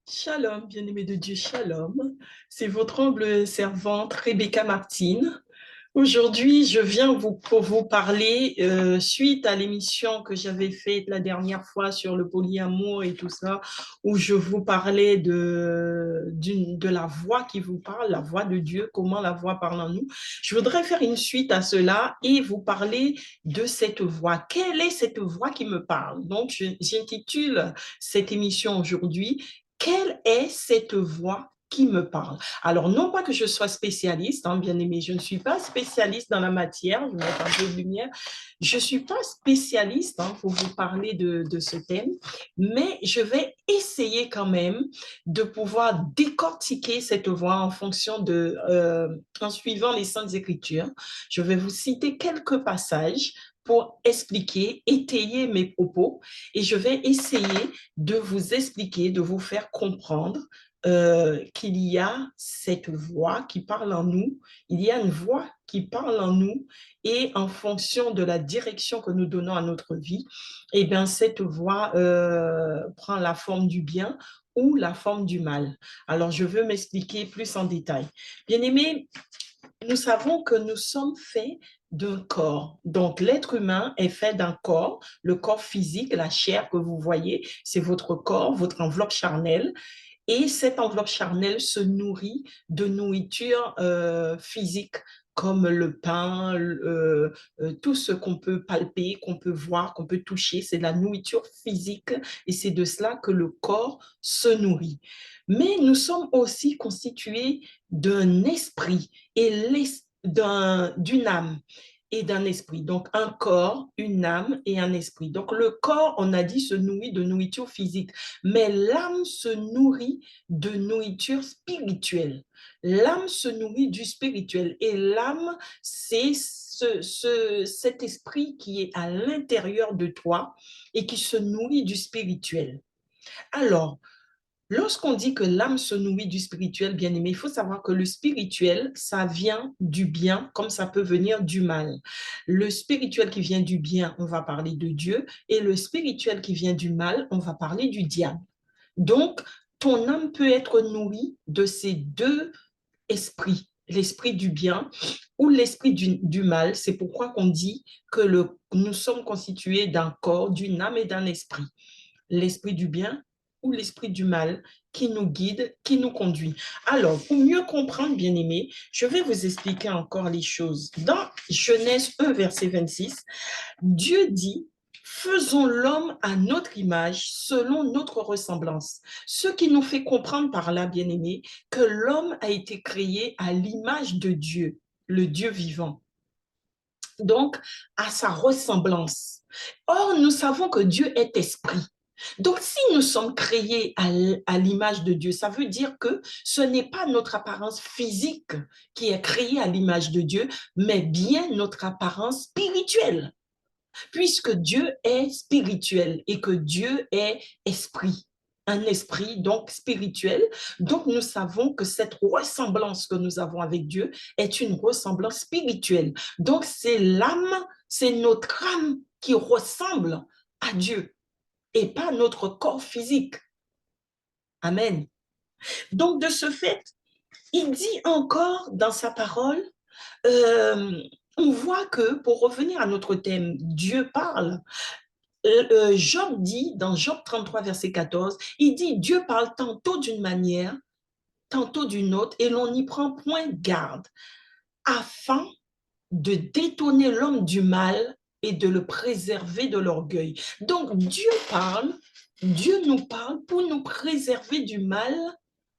Shalom, bien-aimé de Dieu, shalom. C'est votre humble servante Rebecca Martine. Aujourd'hui, je viens pour vous parler, suite à l'émission que j'avais faite la dernière fois sur le polyamour et tout ça, où je vous parlais de la voix qui vous parle, la voix de Dieu, comment la voix parle en nous. Je voudrais faire une suite à cela et vous parler de cette voix. Quelle est cette voix qui me parle? Donc, j'intitule cette émission aujourd'hui, quelle est cette voix qui me parle? Alors, non pas que je sois spécialiste, hein, bien aimé, je ne suis pas spécialiste dans la matière, je vais mettre un peu de lumière, je ne suis pas spécialiste pour vous parler de ce thème, mais je vais essayer quand même de pouvoir décortiquer cette voix en suivant les Saintes Écritures. Je vais vous citer quelques passages pour expliquer, étayer mes propos, et je vais essayer de vous expliquer, de vous faire comprendre qu'il y a cette voix qui parle en nous, il y a une voix qui parle en nous et en fonction de la direction que nous donnons à notre vie, eh bien, cette voix prend la forme du bien ou la forme du mal. Alors, je veux m'expliquer plus en détail. Bien-aimés, nous savons que nous sommes faits d'un corps. Donc, l'être humain est fait d'un corps, le corps physique, la chair que vous voyez, c'est votre corps, votre enveloppe charnelle. Et cette enveloppe charnelle se nourrit de nourriture physique, comme le pain, tout ce qu'on peut palper, qu'on peut voir, qu'on peut toucher. C'est de la nourriture physique et c'est de cela que le corps se nourrit. Mais nous sommes aussi constitués d'un esprit et d'une âme et d'un esprit. Donc, un corps, une âme et un esprit. Donc, le corps, on a dit, se nourrit de nourriture physique, mais l'âme se nourrit de nourriture spirituelle. L'âme se nourrit du spirituel et l'âme, c'est cet esprit qui est à l'intérieur de toi et qui se nourrit du spirituel. Alors, lorsqu'on dit que l'âme se nourrit du spirituel, bien aimé, il faut savoir que le spirituel, ça vient du bien comme ça peut venir du mal. Le spirituel qui vient du bien, on va parler de Dieu, et le spirituel qui vient du mal, on va parler du diable. Donc, ton âme peut être nourrie de ces deux esprits, l'esprit du bien ou l'esprit du mal. C'est pourquoi on dit que nous sommes constitués d'un corps, d'une âme et d'un esprit. L'esprit du bien ou l'esprit du mal qui nous guide, qui nous conduit. Alors, pour mieux comprendre, bien aimé, je vais vous expliquer encore les choses. Dans Genèse 1, verset 26, Dieu dit, faisons l'homme à notre image, selon notre ressemblance. Ce qui nous fait comprendre par là, bien aimé, que l'homme a été créé à l'image de Dieu, le Dieu vivant. Donc, à sa ressemblance. Or, nous savons que Dieu est esprit. Donc, si nous sommes créés à l'image de Dieu, ça veut dire que ce n'est pas notre apparence physique qui est créée à l'image de Dieu, mais bien notre apparence spirituelle, puisque Dieu est spirituel et que Dieu est esprit. Un esprit donc spirituel. Donc nous savons que cette ressemblance que nous avons avec Dieu est une ressemblance spirituelle. Donc c'est l'âme, c'est notre âme qui ressemble à Dieu et pas notre corps physique. Amen. Donc de ce fait, il dit encore dans sa parole, euh, on voit que, pour revenir à notre thème, Dieu parle. Job dit, dans Job 33, verset 14, il dit, Dieu parle tantôt d'une manière, tantôt d'une autre, et l'on n'y prend point garde, afin de détourner l'homme du mal et de le préserver de l'orgueil. Donc, Dieu nous parle pour nous préserver du mal,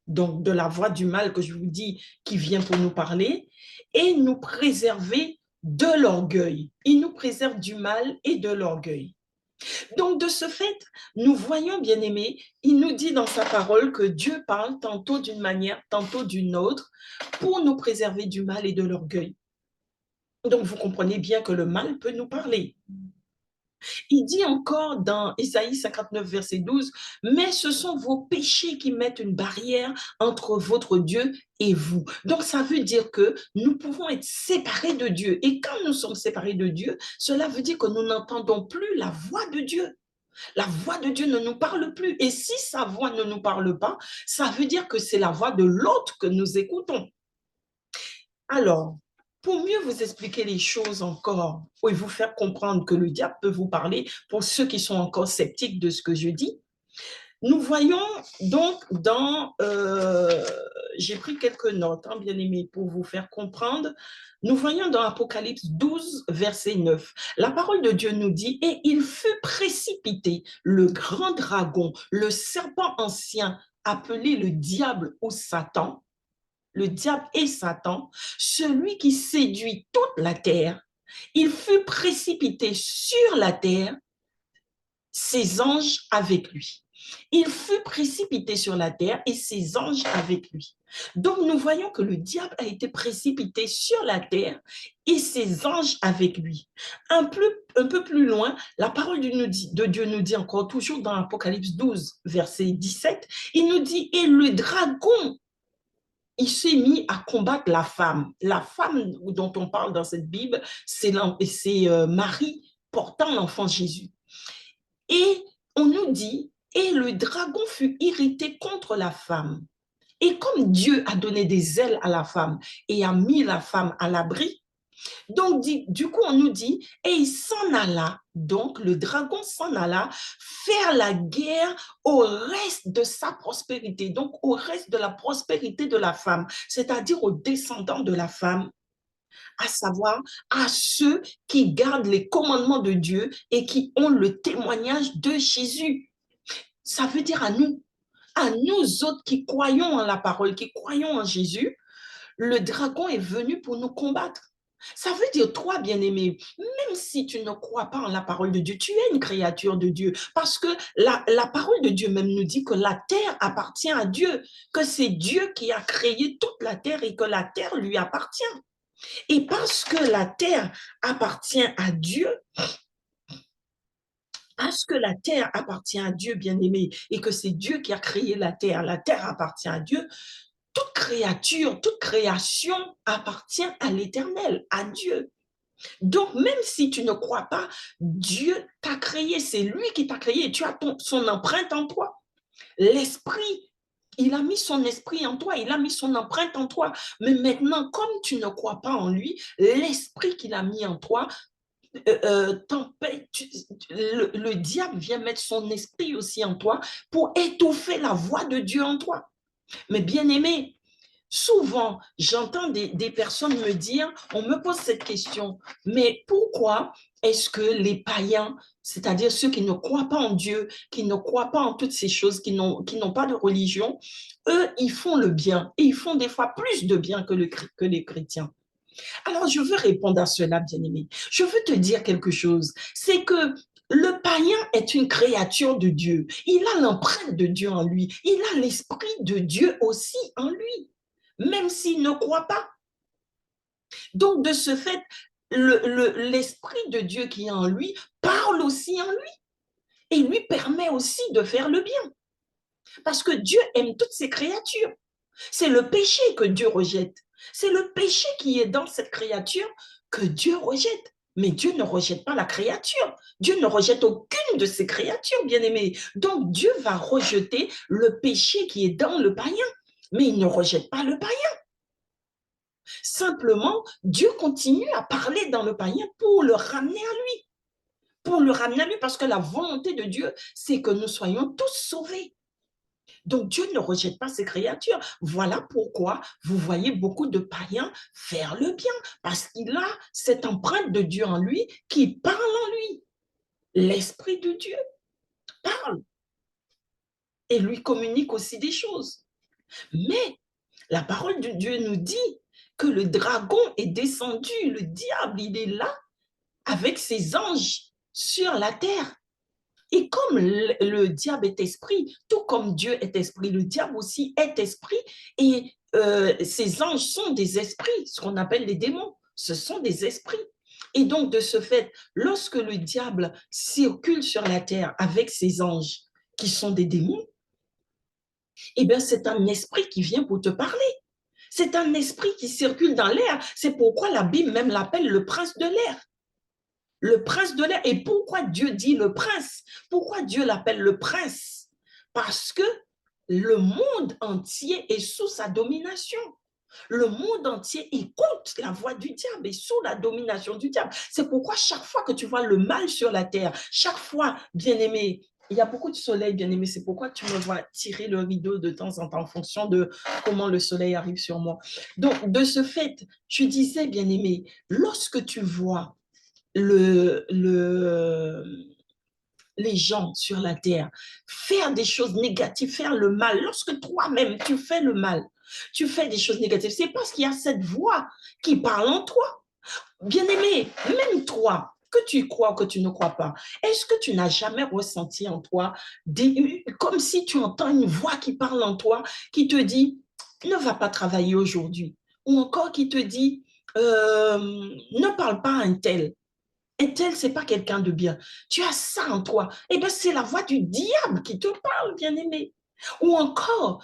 donc de la voix du mal que je vous dis qui vient pour nous parler, et nous préserver de l'orgueil. Il nous préserve du mal et de l'orgueil. Donc, de ce fait, nous voyons, bien aimé, il nous dit dans sa parole que Dieu parle tantôt d'une manière, tantôt d'une autre, pour nous préserver du mal et de l'orgueil. Donc, vous comprenez bien que le mal peut nous parler. Il dit encore dans Ésaïe 59, verset 12, « Mais ce sont vos péchés qui mettent une barrière entre votre Dieu et vous. » Donc, ça veut dire que nous pouvons être séparés de Dieu. Et quand nous sommes séparés de Dieu, cela veut dire que nous n'entendons plus la voix de Dieu. La voix de Dieu ne nous parle plus. Et si sa voix ne nous parle pas, ça veut dire que c'est la voix de l'autre que nous écoutons. Alors, pour mieux vous expliquer les choses encore, et vous faire comprendre que le diable peut vous parler, pour ceux qui sont encore sceptiques de ce que je dis, nous voyons donc j'ai pris quelques notes, hein, bien aimés, pour vous faire comprendre. Nous voyons dans Apocalypse 12, verset 9, la parole de Dieu nous dit, et il fut précipité, le grand dragon, le serpent ancien, appelé le diable ou Satan, le diable et Satan, celui qui séduit toute la terre, il fut précipité sur la terre, ses anges avec lui. Il fut précipité sur la terre et ses anges avec lui. Donc nous voyons que le diable a été précipité sur la terre et ses anges avec lui. Un peu plus loin, la parole de Dieu nous dit encore, toujours dans Apocalypse 12, verset 17, il nous dit, et le dragon, il s'est mis à combattre la femme. La femme dont on parle dans cette Bible, c'est Marie portant l'enfant Jésus. Et on nous dit, et le dragon fut irrité contre la femme. Et comme Dieu a donné des ailes à la femme et a mis la femme à l'abri, donc du coup on nous dit, et il s'en alla, donc le dragon s'en alla faire la guerre au reste de sa prospérité, donc au reste de la prospérité de la femme, c'est-à-dire aux descendants de la femme, à savoir à ceux qui gardent les commandements de Dieu et qui ont le témoignage de Jésus. Ça veut dire à nous autres qui croyons en la parole, qui croyons en Jésus, le dragon est venu pour nous combattre. Ça veut dire, toi, bien-aimé, même si tu ne crois pas en la parole de Dieu, tu es une créature de Dieu. Parce que la parole de Dieu même nous dit que la terre appartient à Dieu, que c'est Dieu qui a créé toute la terre et que la terre lui appartient. Et parce que la terre appartient à Dieu, bien-aimé, et que c'est Dieu qui a créé la terre appartient à Dieu, toute créature, toute création appartient à l'Éternel, à Dieu. Donc, même si tu ne crois pas, Dieu t'a créé, c'est lui qui t'a créé, tu as son empreinte en toi. L'esprit, il a mis son esprit en toi, il a mis son empreinte en toi. Mais maintenant, comme tu ne crois pas en lui, l'esprit qu'il a mis en toi, le diable vient mettre son esprit aussi en toi pour étouffer la voix de Dieu en toi. Mais bien aimé, souvent, j'entends des personnes me dire, on me pose cette question, mais pourquoi est-ce que les païens, c'est-à-dire ceux qui ne croient pas en Dieu, qui ne croient pas en toutes ces choses, qui n'ont pas de religion, eux, ils font le bien et ils font des fois plus de bien que les chrétiens. Alors, je veux répondre à cela, bien-aimé. Je veux te dire quelque chose. C'est que le païen est une créature de Dieu. Il a l'empreinte de Dieu en lui. Il a l'esprit de Dieu aussi en lui, même s'il ne croit pas. Donc, de ce fait, l'esprit de Dieu qui est en lui parle aussi en lui et lui permet aussi de faire le bien. Parce que Dieu aime toutes ses créatures. C'est le péché que Dieu rejette. C'est le péché qui est dans cette créature que Dieu rejette. Mais Dieu ne rejette pas la créature. Dieu ne rejette aucune de ses créatures, bien-aimés. Donc Dieu va rejeter le péché qui est dans le païen. Mais il ne rejette pas le païen. Simplement, Dieu continue à parler dans le païen pour le ramener à lui. Pour le ramener à lui, parce que la volonté de Dieu, c'est que nous soyons tous sauvés. Donc Dieu ne rejette pas ses créatures. Voilà pourquoi vous voyez beaucoup de païens faire le bien, parce qu'il a cette empreinte de Dieu en lui qui parle en lui. L'Esprit de Dieu parle et lui communique aussi des choses. Mais la parole de Dieu nous dit que le dragon est descendu, le diable, il est là avec ses anges sur la terre. Et comme le diable est esprit, tout comme Dieu est esprit, le diable aussi est esprit, et ces anges sont des esprits, ce qu'on appelle les démons, ce sont des esprits. Et donc, de ce fait, lorsque le diable circule sur la terre avec ses anges, qui sont des démons, eh bien, c'est un esprit qui vient pour te parler. C'est un esprit qui circule dans l'air. C'est pourquoi la Bible même l'appelle le prince de l'air. Le prince de l'air. Et pourquoi Dieu dit le prince? Pourquoi Dieu l'appelle le prince? Parce que le monde entier est sous sa domination. Le monde entier écoute la voix du diable et sous la domination du diable. C'est pourquoi chaque fois que tu vois le mal sur la terre, chaque fois, bien-aimé, il y a beaucoup de soleil, bien-aimé, c'est pourquoi tu me vois tirer le rideau de temps en temps en fonction de comment le soleil arrive sur moi. Donc, de ce fait, je disais, bien-aimé, lorsque tu vois les gens sur la terre faire des choses négatives, faire le mal, lorsque toi-même tu fais le mal, tu fais des choses négatives, c'est parce qu'il y a cette voix qui parle en toi. Bien-aimé, même toi, que tu crois ou que tu ne crois pas, est-ce que tu n'as jamais ressenti en toi comme si tu entends une voix qui parle en toi, qui te dit, ne va pas travailler aujourd'hui, ou encore qui te dit, ne parle pas à un tel, et tel, c'est pas quelqu'un de bien. Tu as ça en toi. Eh bien, c'est la voix du diable qui te parle, bien-aimé. Ou encore,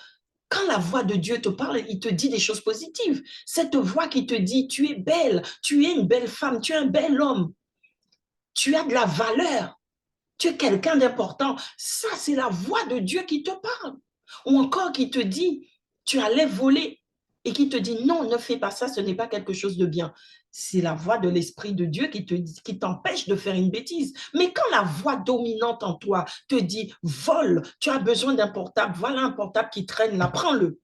quand la voix de Dieu te parle, il te dit des choses positives. Cette voix qui te dit, tu es belle, tu es une belle femme, tu es un bel homme, tu as de la valeur, tu es quelqu'un d'important. Ça, c'est la voix de Dieu qui te parle. Ou encore qui te dit, tu allais voler et qui te dit, non, ne fais pas ça, ce n'est pas quelque chose de bien. C'est la voix de l'Esprit de Dieu qui t'empêche de faire une bêtise. Mais quand la voix dominante en toi te dit, vole, tu as besoin d'un portable, voilà un portable qui traîne là, prends-le.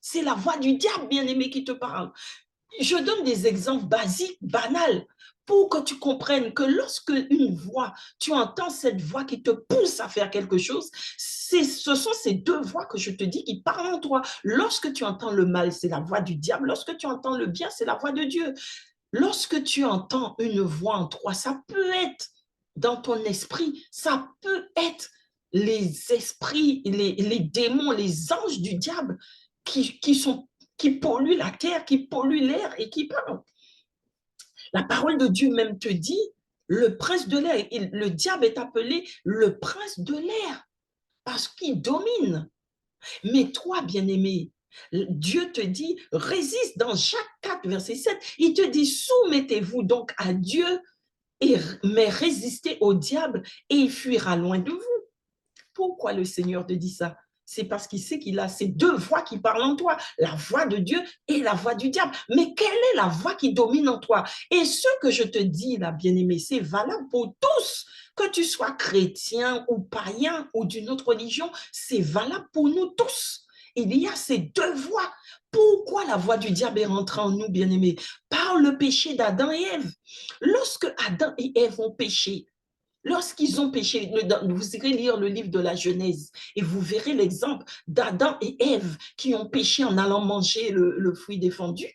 C'est la voix du diable, bien-aimé, qui te parle. Je donne des exemples basiques, banals, pour que tu comprennes que lorsque une voix, tu entends cette voix qui te pousse à faire quelque chose, ce sont ces deux voix que je te dis qui parlent en toi. Lorsque tu entends le mal, c'est la voix du diable. Lorsque tu entends le bien, c'est la voix de Dieu. Lorsque tu entends une voix en toi, ça peut être dans ton esprit, ça peut être les esprits, les démons, les anges du diable qui polluent la terre, qui polluent l'air et qui parlent. La parole de Dieu même te dit, le prince de l'air, le diable est appelé le prince de l'air parce qu'il domine. Mais toi, bien-aimé, Dieu te dit, résiste dans Jacques 4, verset 7. Il te dit, soumettez-vous donc à Dieu, mais résistez au diable et il fuira loin de vous. Pourquoi le Seigneur te dit ça? C'est parce qu'il sait qu'il a ces deux voix qui parlent en toi, la voix de Dieu et la voix du diable. Mais quelle est la voix qui domine en toi? Et ce que je te dis là, bien-aimé, c'est valable pour tous. Que tu sois chrétien ou païen ou d'une autre religion, c'est valable pour nous tous. Il y a ces deux voix. Pourquoi la voix du diable est rentrée en nous, bien-aimés? Par le péché d'Adam et Ève. Lorsque Adam et Ève ont péché, lorsqu'ils ont péché, vous irez lire le livre de la Genèse et vous verrez l'exemple d'Adam et Ève qui ont péché en allant manger le fruit défendu.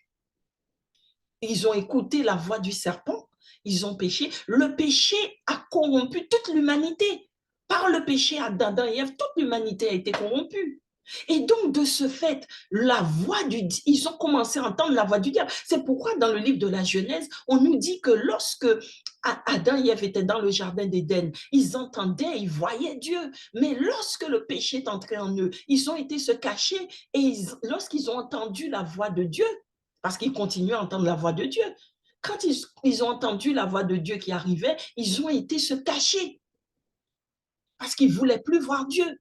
Ils ont écouté la voix du serpent, ils ont péché. Le péché a corrompu toute l'humanité. Par le péché d'Adam et Ève, toute l'humanité a été corrompue. Et donc, de ce fait, ils ont commencé à entendre la voix du diable. C'est pourquoi, dans le livre de la Genèse, on nous dit que lorsque Adam et Ève étaient dans le jardin d'Éden, ils entendaient, ils voyaient Dieu. Mais lorsque le péché est entré en eux, ils ont été se cacher. Et lorsqu'ils ont entendu la voix de Dieu, parce qu'ils continuaient à entendre la voix de Dieu, quand ils ont entendu la voix de Dieu qui arrivait, ils ont été se cacher parce qu'ils ne voulaient plus voir Dieu.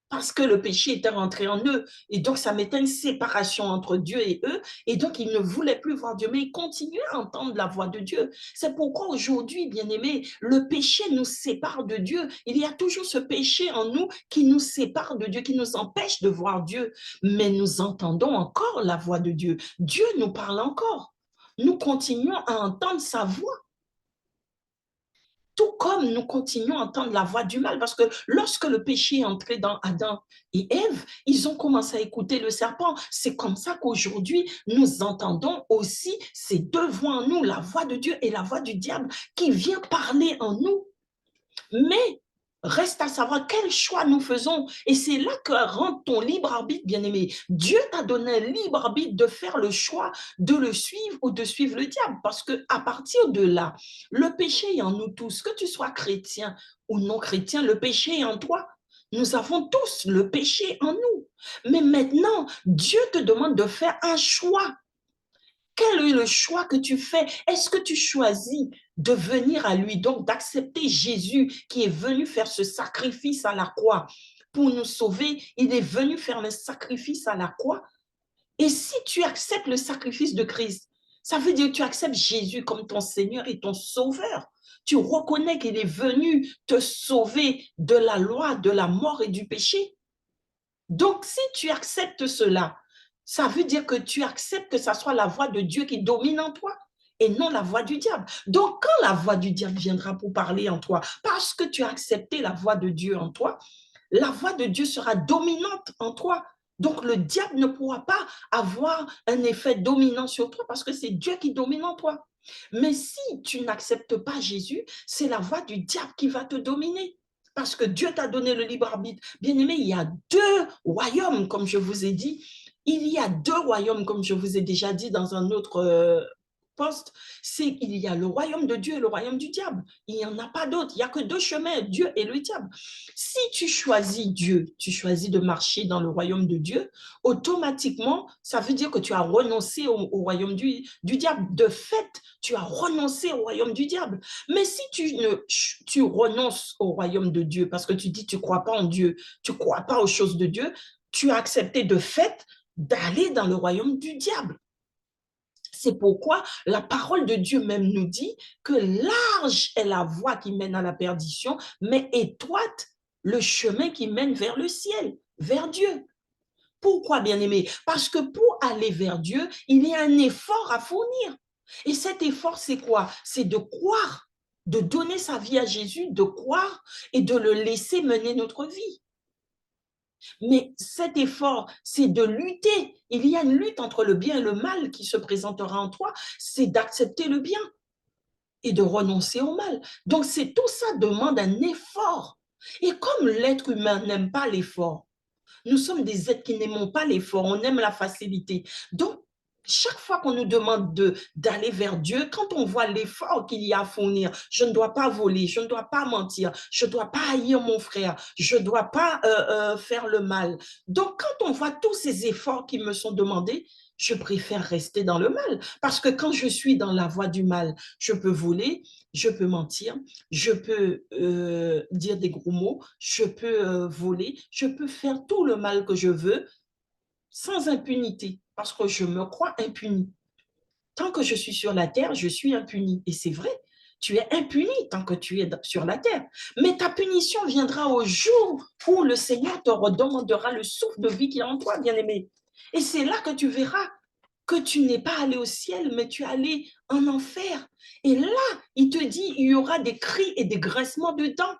Parce que le péché était rentré en eux. Et donc, ça mettait une séparation entre Dieu et eux. Et donc, ils ne voulaient plus voir Dieu, mais ils continuaient à entendre la voix de Dieu. C'est pourquoi aujourd'hui, bien-aimés, le péché nous sépare de Dieu. Il y a toujours ce péché en nous qui nous sépare de Dieu, qui nous empêche de voir Dieu. Mais nous entendons encore la voix de Dieu. Dieu nous parle encore. Nous continuons à entendre sa voix. Tout comme nous continuons à entendre la voix du mal, parce que lorsque le péché est entré dans Adam et Ève, ils ont commencé à écouter le serpent. C'est comme ça qu'aujourd'hui, nous entendons aussi ces deux voix en nous, la voix de Dieu et la voix du diable, qui vient parler en nous. Mais reste à savoir quel choix nous faisons. Et c'est là que rentre ton libre arbitre, bien-aimé. Dieu t'a donné un libre arbitre de faire le choix de le suivre ou de suivre le diable. Parce qu'à partir de là, le péché est en nous tous. Que tu sois chrétien ou non chrétien, le péché est en toi. Nous avons tous le péché en nous. Mais maintenant, Dieu te demande de faire un choix. Quel est le choix que tu fais? Est-ce que tu choisis de venir à lui, donc d'accepter Jésus qui est venu faire ce sacrifice à la croix pour nous sauver? Il est venu faire le sacrifice à la croix. Et si tu acceptes le sacrifice de Christ, ça veut dire que tu acceptes Jésus comme ton Seigneur et ton Sauveur. Tu reconnais qu'il est venu te sauver de la loi, de la mort et du péché. Donc, si tu acceptes cela, ça veut dire que tu acceptes que ça soit la voix de Dieu qui domine en toi et non la voix du diable. Donc, quand la voix du diable viendra pour parler en toi, parce que tu as accepté la voix de Dieu en toi, la voix de Dieu sera dominante en toi. Donc, le diable ne pourra pas avoir un effet dominant sur toi parce que c'est Dieu qui domine en toi. Mais si tu n'acceptes pas Jésus, c'est la voix du diable qui va te dominer. Parce que Dieu t'a donné le libre arbitre. Bien aimé, il y a deux royaumes, comme je vous ai dit. Il y a deux royaumes, comme je vous ai déjà dit dans un autre poste. C'est qu'il y a le royaume de Dieu et le royaume du diable. Il n'y en a pas d'autre. Il n'y a que deux chemins, Dieu et le diable. Si tu choisis Dieu, tu choisis de marcher dans le royaume de Dieu, automatiquement, ça veut dire que tu as renoncé au royaume du diable. De fait, tu as renoncé au royaume du diable. Mais si tu renonces au royaume de Dieu parce que tu dis tu ne crois pas en Dieu, tu ne crois pas aux choses de Dieu, tu as accepté de fait d'aller dans le royaume du diable. C'est pourquoi la parole de Dieu même nous dit que large est la voie qui mène à la perdition, mais étroite le chemin qui mène vers le ciel, vers Dieu. Pourquoi, bien-aimé? Parce que pour aller vers Dieu, il y a un effort à fournir. Et cet effort, c'est quoi? C'est de croire, de donner sa vie à Jésus, de croire et de le laisser mener notre vie. Mais cet effort, c'est de lutter. Il y a une lutte entre le bien et le mal qui se présentera en toi. C'est d'accepter le bien et de renoncer au mal. Donc, tout ça demande un effort. Et comme l'être humain n'aime pas l'effort, nous sommes des êtres qui n'aimons pas l'effort, on aime la facilité. Donc, chaque fois qu'on nous demande d'aller vers Dieu, quand on voit l'effort qu'il y a à fournir, je ne dois pas voler, je ne dois pas mentir, je ne dois pas haïr mon frère, je ne dois pas faire le mal. Donc, quand on voit tous ces efforts qui me sont demandés, je préfère rester dans le mal. Parce que quand je suis dans la voie du mal, je peux voler, je peux mentir, je peux dire des gros mots, je peux voler, je peux faire tout le mal que je veux sans impunité, parce que je me crois impuni. Tant que je suis sur la terre, je suis impuni. Et c'est vrai, tu es impuni tant que tu es sur la terre. Mais ta punition viendra au jour où le Seigneur te redemandera le souffle de vie qui est en toi, bien-aimé. Et c'est là que tu verras que tu n'es pas allé au ciel, mais tu es allé en enfer. Et là, il te dit, il y aura des cris et des grincements de dents,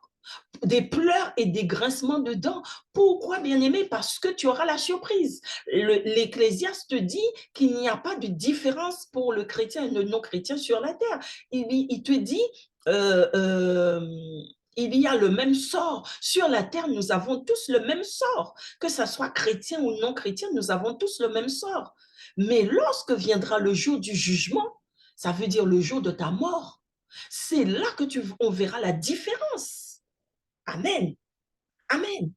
des pleurs et des grincements de dents. Pourquoi, bien-aimé? Parce que tu auras la surprise. L'Ecclésiaste dit qu'il n'y a pas de différence pour le chrétien et le non-chrétien sur la terre. Il te dit... Euh, euh, il y a le même sort. Sur la terre, nous avons tous le même sort. Que ce soit chrétien ou non chrétien, nous avons tous le même sort. Mais lorsque viendra le jour du jugement, ça veut dire le jour de ta mort, c'est là que on verra la différence. Amen. Amen.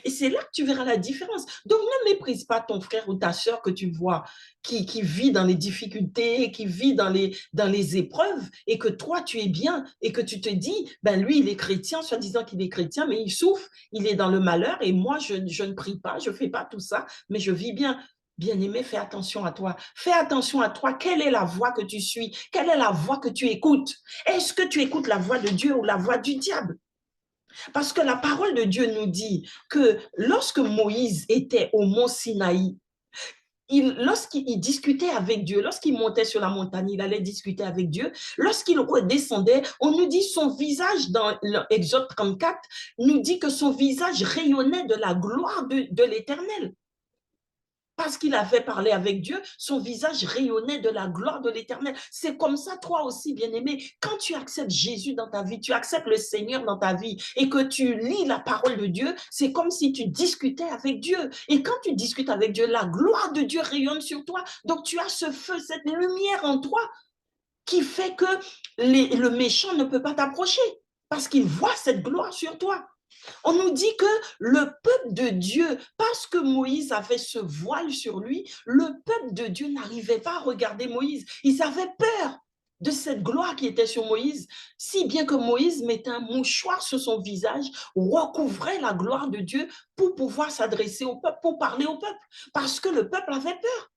Et c'est là que tu verras la différence. Donc, ne méprise pas ton frère ou ta soeur que tu vois qui vit dans les difficultés, qui vit dans les épreuves, et que toi, tu es bien, et que tu te dis, ben lui, il est chrétien, soi disant qu'il est chrétien, mais il souffre, il est dans le malheur, et moi, je ne prie pas, je ne fais pas tout ça, mais je vis bien. Bien-aimé, fais attention à toi. Fais attention à toi. Quelle est la voix que tu suis? Quelle est la voix que tu écoutes? Est-ce que tu écoutes la voix de Dieu ou la voix du diable? Parce que la parole de Dieu nous dit que lorsque Moïse était au mont Sinaï, lorsqu'il discutait avec Dieu, lorsqu'il montait sur la montagne, il allait discuter avec Dieu. Lorsqu'il redescendait, on nous dit son visage, dans l'Exode 34, nous dit que son visage rayonnait de la gloire de l'Éternel. Parce qu'il avait parlé avec Dieu, son visage rayonnait de la gloire de l'Éternel. C'est comme ça, toi aussi, bien-aimé, quand tu acceptes Jésus dans ta vie, tu acceptes le Seigneur dans ta vie et que tu lis la parole de Dieu, c'est comme si tu discutais avec Dieu. Et quand tu discutes avec Dieu, la gloire de Dieu rayonne sur toi. Donc, tu as ce feu, cette lumière en toi qui fait que le méchant ne peut pas t'approcher parce qu'il voit cette gloire sur toi. On nous dit que le peuple de Dieu, parce que Moïse avait ce voile sur lui, le peuple de Dieu n'arrivait pas à regarder Moïse. Ils avaient peur de cette gloire qui était sur Moïse, si bien que Moïse mettait un mouchoir sur son visage, recouvrait la gloire de Dieu pour pouvoir s'adresser au peuple, pour parler au peuple, parce que le peuple avait peur.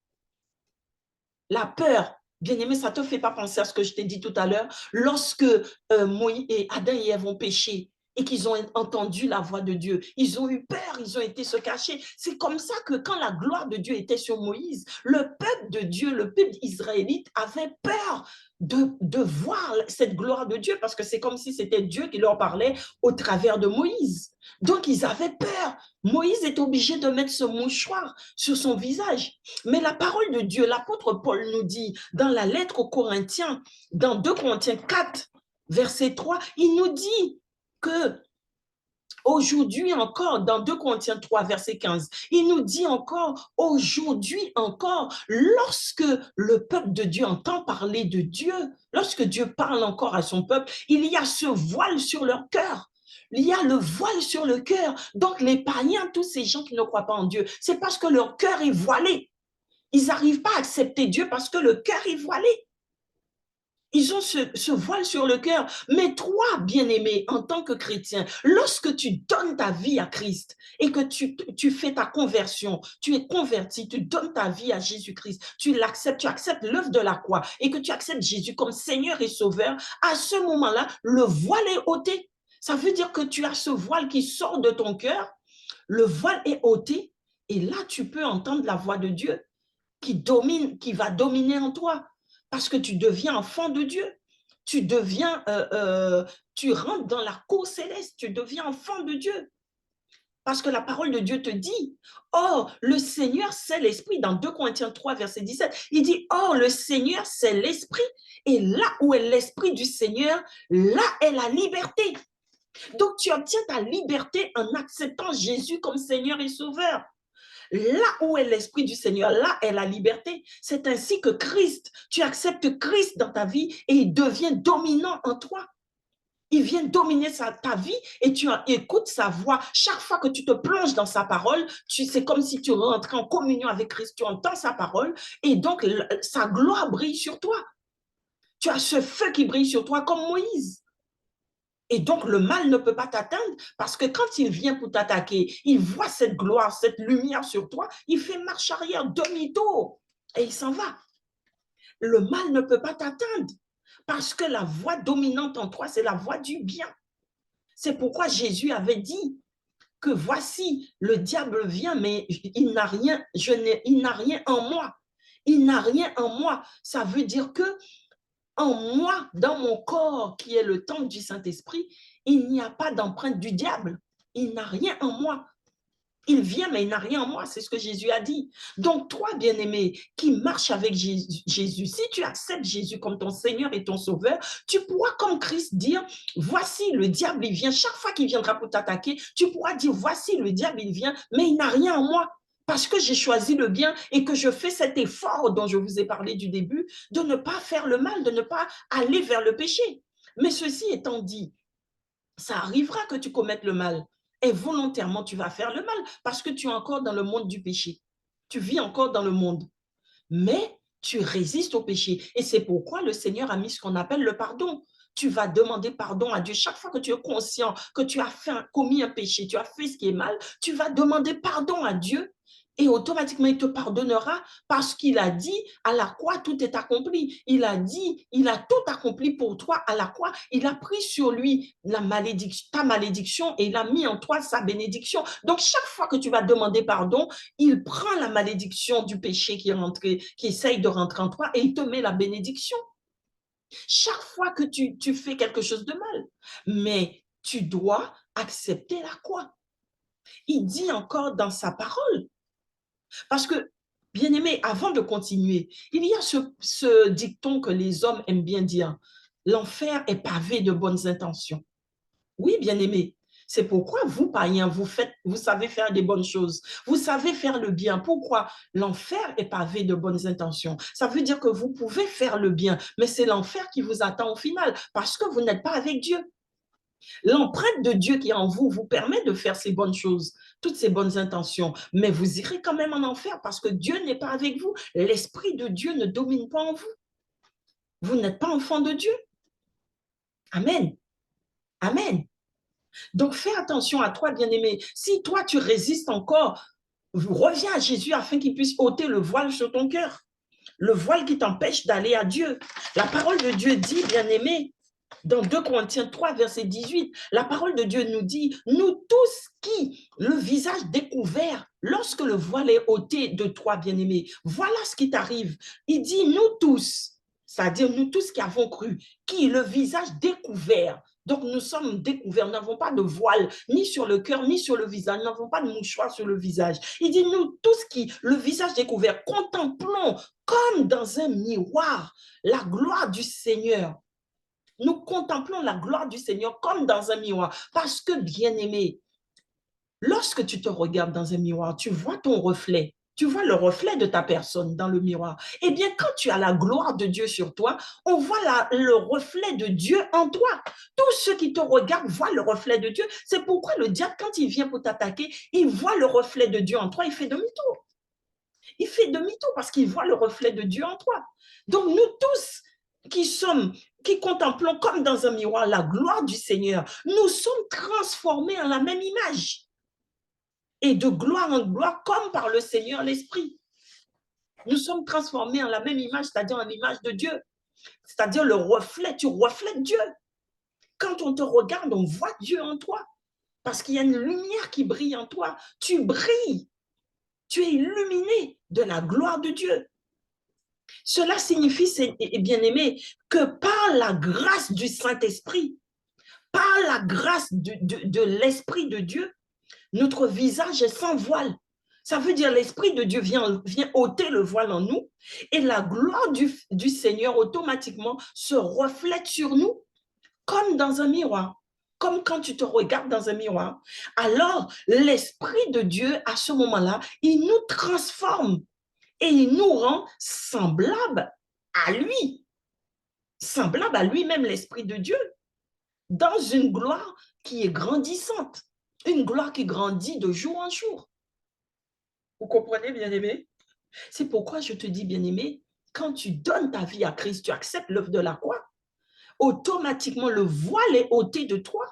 La peur, bien-aimé, ça ne te fait pas penser à ce que je t'ai dit tout à l'heure, lorsque Moïse et Adam et Ève ont péché et qu'ils ont entendu la voix de Dieu. Ils ont eu peur, ils ont été se cacher. C'est comme ça que quand la gloire de Dieu était sur Moïse, le peuple de Dieu, le peuple israélite avait peur de voir cette gloire de Dieu parce que c'est comme si c'était Dieu qui leur parlait au travers de Moïse. Donc, ils avaient peur. Moïse est obligé de mettre ce mouchoir sur son visage. Mais la parole de Dieu, l'apôtre Paul nous dit dans la lettre aux Corinthiens, dans 2 Corinthiens 4, verset 3, il nous dit que aujourd'hui encore, dans 2 Corinthiens 3, verset 15, il nous dit encore, aujourd'hui encore, lorsque le peuple de Dieu entend parler de Dieu, lorsque Dieu parle encore à son peuple, il y a ce voile sur leur cœur. Il y a le voile sur le cœur. Donc les païens, tous ces gens qui ne croient pas en Dieu, c'est parce que leur cœur est voilé. Ils n'arrivent pas à accepter Dieu parce que le cœur est voilé. Ils ont ce voile sur le cœur. Mais toi, bien-aimé, en tant que chrétien, lorsque tu donnes ta vie à Christ et que tu fais ta conversion, tu es converti, tu donnes ta vie à Jésus-Christ, tu l'acceptes, tu acceptes l'œuvre de la croix et que tu acceptes Jésus comme Seigneur et Sauveur, à ce moment-là, le voile est ôté. Ça veut dire que tu as ce voile qui sort de ton cœur, le voile est ôté et là, tu peux entendre la voix de Dieu qui va dominer en toi parce que tu deviens enfant de Dieu. Tu deviens, tu rentres dans la cour céleste, tu deviens enfant de Dieu. Parce que la parole de Dieu te dit, oh, le Seigneur, c'est l'Esprit. Dans 2 Corinthiens 3, verset 17, il dit, oh, le Seigneur, c'est l'Esprit. Et là où est l'Esprit du Seigneur, là est la liberté. Donc, tu obtiens ta liberté en acceptant Jésus comme Seigneur et Sauveur. Là où est l'Esprit du Seigneur, là est la liberté. C'est ainsi que Christ, tu acceptes Christ dans ta vie et il devient dominant en toi. Il vient dominer ta vie et tu écoutes sa voix. Chaque fois que tu te plonges dans sa parole, c'est comme si tu rentrais en communion avec Christ, tu entends sa parole et donc sa gloire brille sur toi. Tu as ce feu qui brille sur toi comme Moïse. Et donc, le mal ne peut pas t'atteindre parce que quand il vient pour t'attaquer, il voit cette gloire, cette lumière sur toi, il fait marche arrière, demi-tour et il s'en va. Le mal ne peut pas t'atteindre parce que la voix dominante en toi, c'est la voix du bien. C'est pourquoi Jésus avait dit que voici, le diable vient, mais il n'a rien, il n'a rien en moi. Il n'a rien en moi. Ça veut dire que en moi, dans mon corps, qui est le temple du Saint-Esprit, il n'y a pas d'empreinte du diable. Il n'a rien en moi. Il vient, mais il n'a rien en moi. C'est ce que Jésus a dit. Donc, toi, bien-aimé, qui marche avec Jésus, si tu acceptes Jésus comme ton Seigneur et ton Sauveur, tu pourras, comme Christ, dire, voici, le diable, il vient. Chaque fois qu'il viendra pour t'attaquer, tu pourras dire, voici, le diable, il vient, mais il n'a rien en moi. Parce que j'ai choisi le bien et que je fais cet effort dont je vous ai parlé du début, de ne pas faire le mal, de ne pas aller vers le péché. Mais ceci étant dit, ça arrivera que tu commettes le mal. Et volontairement, tu vas faire le mal parce que tu es encore dans le monde du péché. Tu vis encore dans le monde. Mais tu résistes au péché. Et c'est pourquoi le Seigneur a mis ce qu'on appelle le pardon. Tu vas demander pardon à Dieu. Chaque fois que tu es conscient que tu as commis un péché, tu as fait ce qui est mal, tu vas demander pardon à Dieu et automatiquement il te pardonnera parce qu'il a dit à la croix tout est accompli. Il a dit, il a tout accompli pour toi à la croix. Il a pris sur lui la malédiction, ta malédiction et il a mis en toi sa bénédiction. Donc chaque fois que tu vas demander pardon, il prend la malédiction du péché qui est rentré, qui essaye de rentrer en toi et il te met la bénédiction. Chaque fois que tu fais quelque chose de mal, mais tu dois accepter la croix. Il dit encore dans sa parole, parce que, bien aimé, avant de continuer, il y a ce dicton que les hommes aiment bien dire, l'enfer est pavé de bonnes intentions. Oui, bien aimé, c'est pourquoi vous, païens, vous savez faire des bonnes choses. Vous savez faire le bien. Pourquoi? L'enfer est pavé de bonnes intentions. Ça veut dire que vous pouvez faire le bien, mais c'est l'enfer qui vous attend au final parce que vous n'êtes pas avec Dieu. L'empreinte de Dieu qui est en vous vous permet de faire ces bonnes choses, toutes ces bonnes intentions, mais vous irez quand même en enfer parce que Dieu n'est pas avec vous. L'Esprit de Dieu ne domine pas en vous. Vous n'êtes pas enfant de Dieu. Amen. Amen. Donc, fais attention à toi, bien-aimé. Si toi, tu résistes encore, reviens à Jésus afin qu'il puisse ôter le voile sur ton cœur, le voile qui t'empêche d'aller à Dieu. La parole de Dieu dit, bien-aimé, dans 2 Corinthiens 3, verset 18, la parole de Dieu nous dit, nous tous qui, le visage découvert, lorsque le voile est ôté de toi, bien-aimé, voilà ce qui t'arrive. Il dit, nous tous, c'est-à-dire nous tous qui avons cru, qui, le visage découvert, donc nous sommes découverts, nous n'avons pas de voile, ni sur le cœur, ni sur le visage, nous n'avons pas de mouchoir sur le visage. Il dit, nous tous qui, le visage découvert, contemplons comme dans un miroir la gloire du Seigneur. Nous contemplons la gloire du Seigneur comme dans un miroir. Parce que, bien-aimé, lorsque tu te regardes dans un miroir, tu vois ton reflet. Tu vois le reflet de ta personne dans le miroir. Eh bien, quand tu as la gloire de Dieu sur toi, on voit le reflet de Dieu en toi. Tous ceux qui te regardent voient le reflet de Dieu. C'est pourquoi le diable, quand il vient pour t'attaquer, il voit le reflet de Dieu en toi, il fait demi-tour. Il fait demi-tour parce qu'il voit le reflet de Dieu en toi. Donc, nous tous qui contemplons comme dans un miroir la gloire du Seigneur, nous sommes transformés en la même image. Et de gloire en gloire, comme par le Seigneur l'Esprit. Nous sommes transformés en la même image, c'est-à-dire en l'image de Dieu. C'est-à-dire le reflet, tu reflètes Dieu. Quand on te regarde, on voit Dieu en toi. Parce qu'il y a une lumière qui brille en toi. Tu brilles. Tu es illuminé de la gloire de Dieu. Cela signifie, bien-aimé, que par la grâce du Saint-Esprit, par la grâce de l'Esprit de Dieu, notre visage est sans voile. Ça veut dire l'Esprit de Dieu vient ôter le voile en nous et la gloire du Seigneur automatiquement se reflète sur nous comme dans un miroir, comme quand tu te regardes dans un miroir. Alors, l'Esprit de Dieu, à ce moment-là, il nous transforme et il nous rend semblables à lui, semblable à lui-même, l'Esprit de Dieu, dans une gloire qui est grandissante, une gloire qui grandit de jour en jour. Vous comprenez, bien-aimé? C'est pourquoi je te dis, bien-aimé, quand tu donnes ta vie à Christ, tu acceptes l'œuvre de la croix, automatiquement le voile est ôté de toi.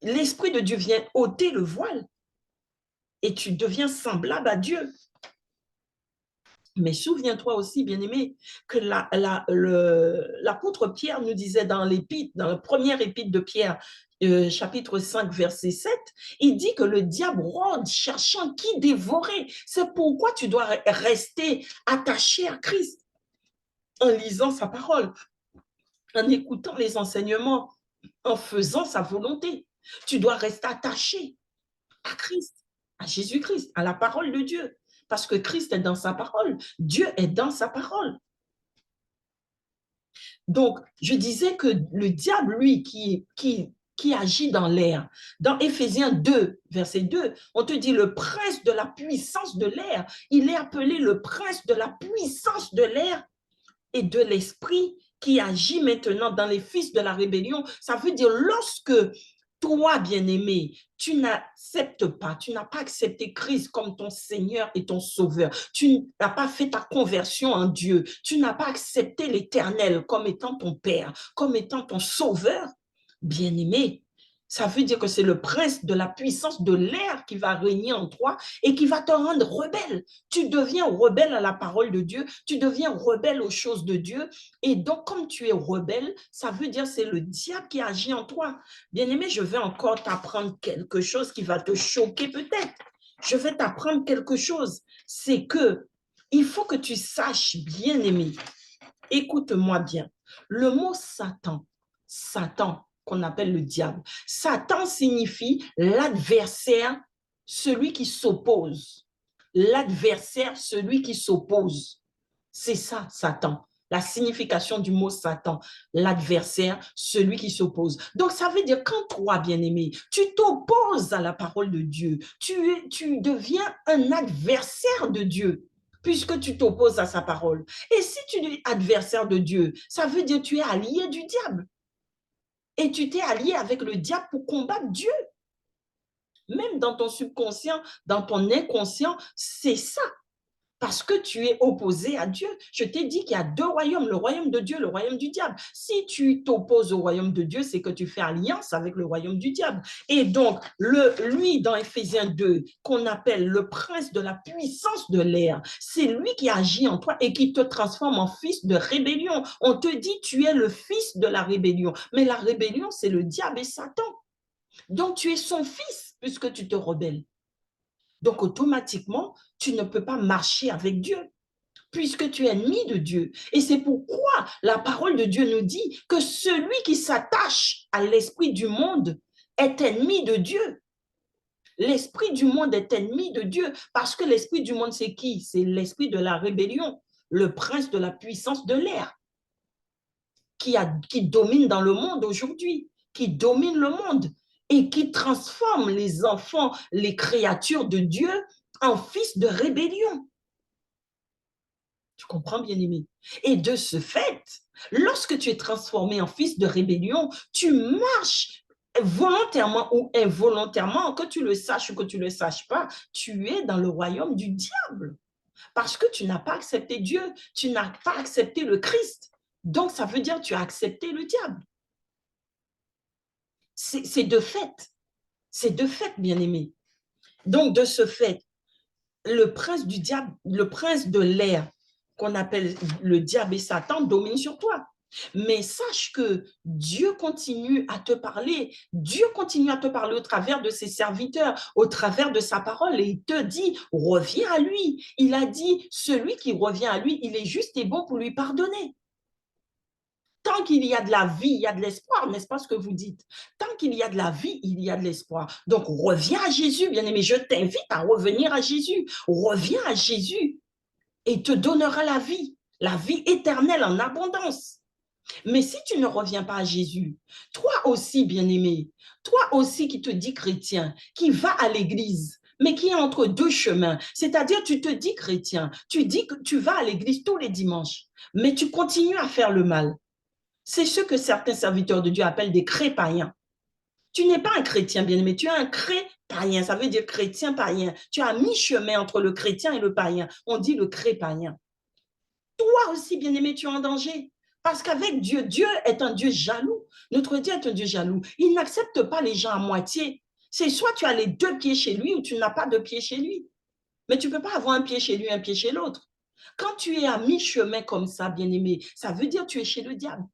L'Esprit de Dieu vient ôter le voile et tu deviens semblable à Dieu. Mais souviens-toi aussi, bien-aimé, que l'apôtre Pierre nous disait dans le premier épître de Pierre, chapitre 5, verset 7, il dit que le diable rôde cherchant qui dévorer. C'est pourquoi tu dois rester attaché à Christ en lisant sa parole, en écoutant les enseignements, en faisant sa volonté. Tu dois rester attaché à Christ, à Jésus-Christ, à la parole de Dieu. Parce que Christ est dans sa parole. Dieu est dans sa parole. Donc, je disais que le diable, lui, qui agit dans l'air, dans Éphésiens 2, verset 2, on te dit le prince de la puissance de l'air. Il est appelé le prince de la puissance de l'air et de l'esprit qui agit maintenant dans les fils de la rébellion. Ça veut dire lorsque toi, bien-aimé, tu n'acceptes pas, tu n'as pas accepté Christ comme ton Seigneur et ton Sauveur, tu n'as pas fait ta conversion en Dieu, tu n'as pas accepté l'Éternel comme étant ton Père, comme étant ton Sauveur, bien-aimé, ça veut dire que c'est le prince de la puissance de l'air qui va régner en toi et qui va te rendre rebelle. Tu deviens rebelle à la parole de Dieu, tu deviens rebelle aux choses de Dieu. Et donc, comme tu es rebelle, ça veut dire que c'est le diable qui agit en toi. Bien-aimé, je vais encore t'apprendre quelque chose qui va te choquer peut-être. Je vais t'apprendre quelque chose. C'est que il faut que tu saches, bien-aimé, écoute-moi bien, le mot Satan, Satan, qu'on appelle le diable. Satan signifie l'adversaire, celui qui s'oppose. L'adversaire, celui qui s'oppose. C'est ça, Satan. La signification du mot Satan, l'adversaire, celui qui s'oppose. Donc, ça veut dire quand toi, bien-aimé, tu t'opposes à la parole de Dieu, tu deviens un adversaire de Dieu, puisque tu t'opposes à sa parole. Et si tu es adversaire de Dieu, ça veut dire que tu es allié du diable. Et tu t'es allié avec le diable pour combattre Dieu. Même dans ton subconscient, dans ton inconscient, c'est ça. Parce que tu es opposé à Dieu. Je t'ai dit qu'il y a deux royaumes, le royaume de Dieu, le royaume du diable. Si tu t'opposes au royaume de Dieu, c'est que tu fais alliance avec le royaume du diable. Et donc, lui, dans Éphésiens 2, qu'on appelle le prince de la puissance de l'air, c'est lui qui agit en toi et qui te transforme en fils de rébellion. On te dit, tu es le fils de la rébellion. Mais la rébellion, c'est le diable et Satan. Donc, tu es son fils puisque tu te rebelles. Donc, automatiquement, tu ne peux pas marcher avec Dieu puisque tu es ennemi de Dieu. Et c'est pourquoi la parole de Dieu nous dit que celui qui s'attache à l'esprit du monde est ennemi de Dieu. L'esprit du monde est ennemi de Dieu parce que l'esprit du monde, c'est qui? C'est l'esprit de la rébellion, le prince de la puissance de l'air qui domine dans le monde aujourd'hui, qui domine le monde et qui transforme les enfants, les créatures de Dieu en fils de rébellion. Tu comprends, bien-aimé? Et de ce fait, lorsque tu es transformé en fils de rébellion, tu marches volontairement ou involontairement, que tu le saches ou que tu ne le saches pas, tu es dans le royaume du diable. Parce que tu n'as pas accepté Dieu, tu n'as pas accepté le Christ. Donc, ça veut dire que tu as accepté le diable. C'est de fait. C'est de fait, bien-aimé. Donc, de ce fait, le prince du diable, le prince de l'air, qu'on appelle le diable et Satan, domine sur toi. Mais sache que Dieu continue à te parler. Dieu continue à te parler au travers de ses serviteurs, au travers de sa parole. Et il te dit, reviens à lui. Il a dit, celui qui revient à lui, il est juste et bon pour lui pardonner. Tant qu'il y a de la vie, il y a de l'espoir, n'est-ce pas ce que vous dites? Tant qu'il y a de la vie, il y a de l'espoir. Donc, reviens à Jésus, bien-aimé. Je t'invite à revenir à Jésus. Reviens à Jésus et il te donnera la vie éternelle en abondance. Mais si tu ne reviens pas à Jésus, toi aussi, bien-aimé, toi aussi qui te dis chrétien, qui va à l'église, mais qui est entre deux chemins, c'est-à-dire tu te dis chrétien, tu dis que tu vas à l'église tous les dimanches, mais tu continues à faire le mal. C'est ce que certains serviteurs de Dieu appellent des cré-païens. Tu n'es pas un chrétien, bien-aimé, tu es un cré-païen, ça veut dire chrétien païen. Tu as mi-chemin entre le chrétien et le païen. On dit le cré-païen. Toi aussi, bien-aimé, tu es en danger. Parce qu'avec Dieu, Dieu est un Dieu jaloux. Notre Dieu est un Dieu jaloux. Il n'accepte pas les gens à moitié. C'est soit tu as les deux pieds chez lui ou tu n'as pas de pieds chez lui. Mais tu ne peux pas avoir un pied chez lui, un pied chez l'autre. Quand tu es à mi-chemin comme ça, bien-aimé, ça veut dire que tu es chez le diable.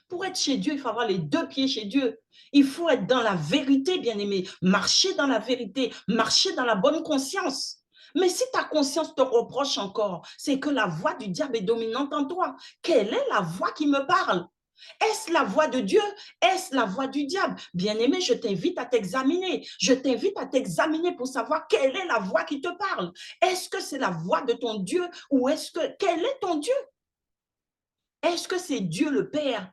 Pour être chez Dieu, il faut avoir les deux pieds chez Dieu. Il faut être dans la vérité, bien-aimé. Marcher dans la vérité, marcher dans la bonne conscience. Mais si ta conscience te reproche encore, c'est que la voix du diable est dominante en toi. Quelle est la voix qui me parle? Est-ce la voix de Dieu? Est-ce la voix du diable? Bien-aimé, je t'invite à t'examiner. Je t'invite à t'examiner pour savoir quelle est la voix qui te parle. Est-ce que c'est la voix de ton Dieu ou quel est ton Dieu? Est-ce que c'est Dieu le Père,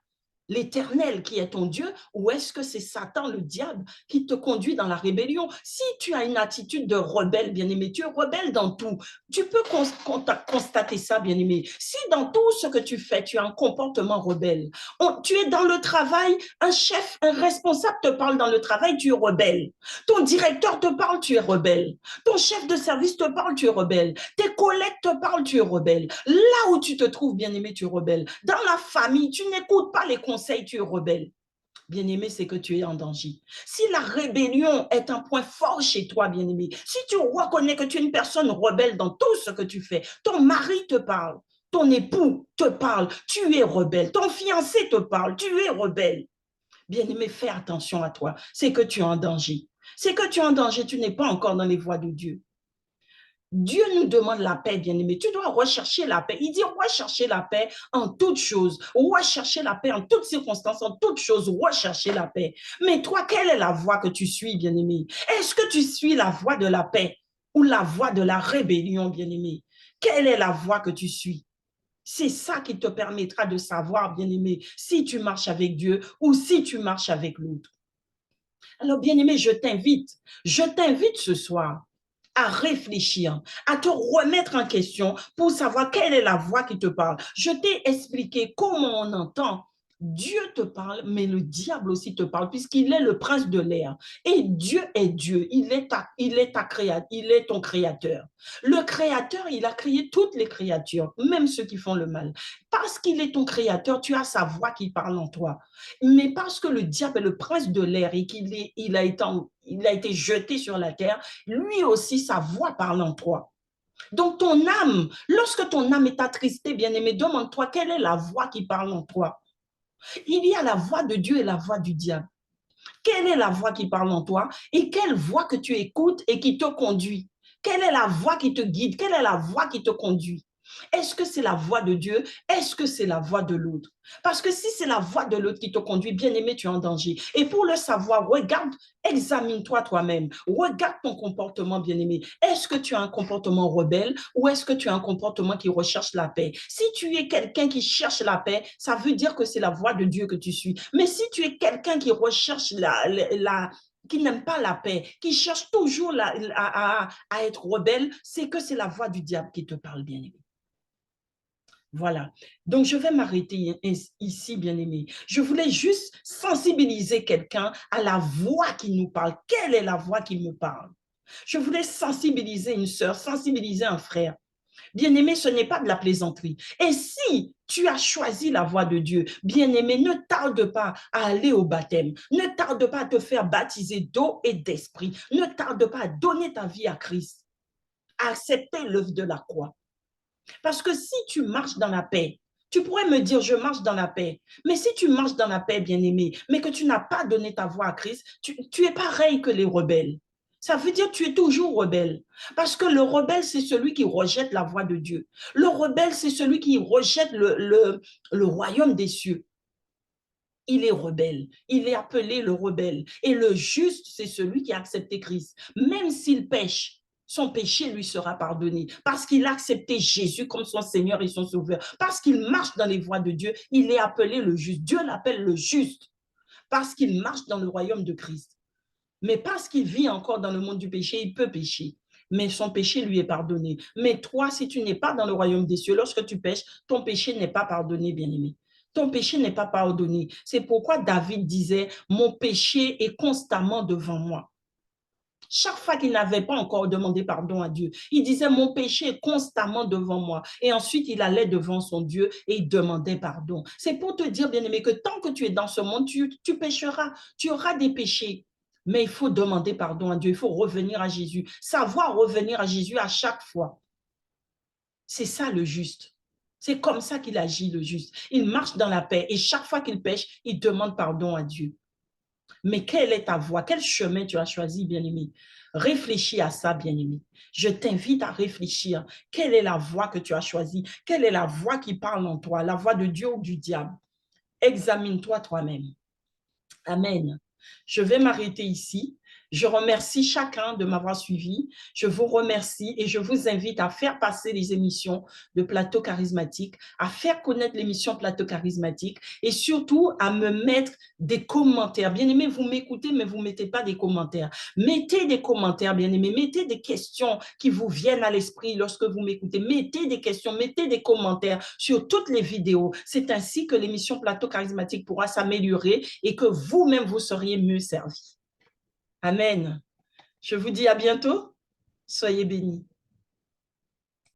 l'Éternel qui est ton Dieu, ou est-ce que c'est Satan, le diable, qui te conduit dans la rébellion? Si tu as une attitude de rebelle, bien-aimé, tu es rebelle dans tout. Tu peux constater ça, bien-aimé. Si dans tout ce que tu fais, tu as un comportement rebelle, tu es dans le travail, un chef, un responsable te parle dans le travail, tu es rebelle. Ton directeur te parle, tu es rebelle. Ton chef de service te parle, tu es rebelle. Tes collègues te parlent, tu es rebelle. Là où tu te trouves, bien-aimé, tu es rebelle. Dans la famille, tu n'écoutes pas les conseils, tu es rebelle. Bien-aimé, c'est que tu es en danger. Si la rébellion est un point fort chez toi, bien-aimé, si tu reconnais que tu es une personne rebelle dans tout ce que tu fais, ton mari te parle, ton époux te parle, tu es rebelle. Ton fiancé te parle, tu es rebelle. Bien-aimé, fais attention à toi. C'est que tu es en danger. C'est que tu es en danger, tu n'es pas encore dans les voies de Dieu. Dieu nous demande la paix, bien-aimé. Tu dois rechercher la paix. Il dit rechercher la paix en toutes choses. Rechercher la paix en toutes circonstances, en toutes choses. Rechercher la paix. Mais toi, quelle est la voie que tu suis, bien-aimé? Est-ce que tu suis la voie de la paix ou la voie de la rébellion, bien-aimé? Quelle est la voie que tu suis? C'est ça qui te permettra de savoir, bien-aimé, si tu marches avec Dieu ou si tu marches avec l'autre. Alors, bien-aimé, je t'invite ce soir à réfléchir, à te remettre en question pour savoir quelle est la voix qui te parle. Je t'ai expliqué comment on entend Dieu te parle, mais le diable aussi te parle, puisqu'il est le prince de l'air. Et Dieu est Dieu, il est ton créateur. Le créateur, il a créé toutes les créatures, même ceux qui font le mal. Parce qu'il est ton créateur, tu as sa voix qui parle en toi. Mais parce que le diable est le prince de l'air et il a été jeté sur la terre, lui aussi, sa voix parle en toi. Donc ton âme, lorsque ton âme est attristée, bien-aimé, demande-toi quelle est la voix qui parle en toi. Il y a la voix de Dieu et la voix du diable. Quelle est la voix qui parle en toi et quelle voix que tu écoutes et qui te conduit? Quelle est la voix qui te guide? Quelle est la voix qui te conduit? Est-ce que c'est la voix de Dieu? Est-ce que c'est la voix de l'autre? Parce que si c'est la voix de l'autre qui te conduit, bien aimé, tu es en danger. Et pour le savoir, regarde, examine-toi toi-même. Regarde ton comportement, bien aimé. Est-ce que tu as un comportement rebelle ou est-ce que tu as un comportement qui recherche la paix? Si tu es quelqu'un qui cherche la paix, ça veut dire que c'est la voix de Dieu que tu suis. Mais si tu es quelqu'un qui recherche qui n'aime pas la paix, qui cherche toujours à être rebelle, c'est que c'est la voix du diable qui te parle, bien aimé. Voilà. Donc, je vais m'arrêter ici, bien-aimé. Je voulais juste sensibiliser quelqu'un à la voix qui nous parle. Quelle est la voix qui me parle? Je voulais sensibiliser une sœur, sensibiliser un frère. Bien-aimé, ce n'est pas de la plaisanterie. Et si tu as choisi la voie de Dieu, bien-aimé, ne tarde pas à aller au baptême. Ne tarde pas à te faire baptiser d'eau et d'esprit. Ne tarde pas à donner ta vie à Christ, à accepter l'œuvre de la croix. Parce que si tu marches dans la paix, tu pourrais me dire, je marche dans la paix. Mais si tu marches dans la paix, bien-aimé, mais que tu n'as pas donné ta voix à Christ, tu es pareil que les rebelles. Ça veut dire que tu es toujours rebelle. Parce que le rebelle, c'est celui qui rejette la voix de Dieu. Le rebelle, c'est celui qui rejette le royaume des cieux. Il est rebelle. Il est appelé le rebelle. Et le juste, c'est celui qui a accepté Christ. Même s'il pêche, son péché lui sera pardonné parce qu'il a accepté Jésus comme son Seigneur et son Sauveur. Parce qu'il marche dans les voies de Dieu, il est appelé le juste. Dieu l'appelle le juste parce qu'il marche dans le royaume de Christ. Mais parce qu'il vit encore dans le monde du péché, il peut pécher. Mais son péché lui est pardonné. Mais toi, si tu n'es pas dans le royaume des cieux, lorsque tu pêches, ton péché n'est pas pardonné, bien-aimé. Ton péché n'est pas pardonné. C'est pourquoi David disait, mon péché est constamment devant moi. Chaque fois qu'il n'avait pas encore demandé pardon à Dieu, il disait, mon péché est constamment devant moi. Et ensuite, il allait devant son Dieu et il demandait pardon. C'est pour te dire, bien-aimé, que tant que tu es dans ce monde, tu pécheras, tu auras des péchés. Mais il faut demander pardon à Dieu, il faut revenir à Jésus, savoir revenir à Jésus à chaque fois. C'est ça le juste. C'est comme ça qu'il agit, le juste. Il marche dans la paix et chaque fois qu'il pêche, il demande pardon à Dieu. Mais quelle est ta voie? Quel chemin tu as choisi, bien-aimé? Réfléchis à ça, bien-aimé. Je t'invite à réfléchir. Quelle est la voie que tu as choisie? Quelle est la voie qui parle en toi? La voie de Dieu ou du diable? Examine-toi toi-même. Amen. Je vais m'arrêter ici. Je remercie chacun de m'avoir suivi. Je vous remercie et je vous invite à faire passer les émissions de Plateau Charismatique, à faire connaître l'émission Plateau Charismatique et surtout à me mettre des commentaires. Bien aimé, vous m'écoutez, mais vous ne mettez pas des commentaires. Mettez des commentaires, bien aimé. Mettez des questions qui vous viennent à l'esprit lorsque vous m'écoutez. Mettez des questions, mettez des commentaires sur toutes les vidéos. C'est ainsi que l'émission Plateau Charismatique pourra s'améliorer et que vous-même, vous seriez mieux servi. Amen. Je vous dis à bientôt. Soyez bénis.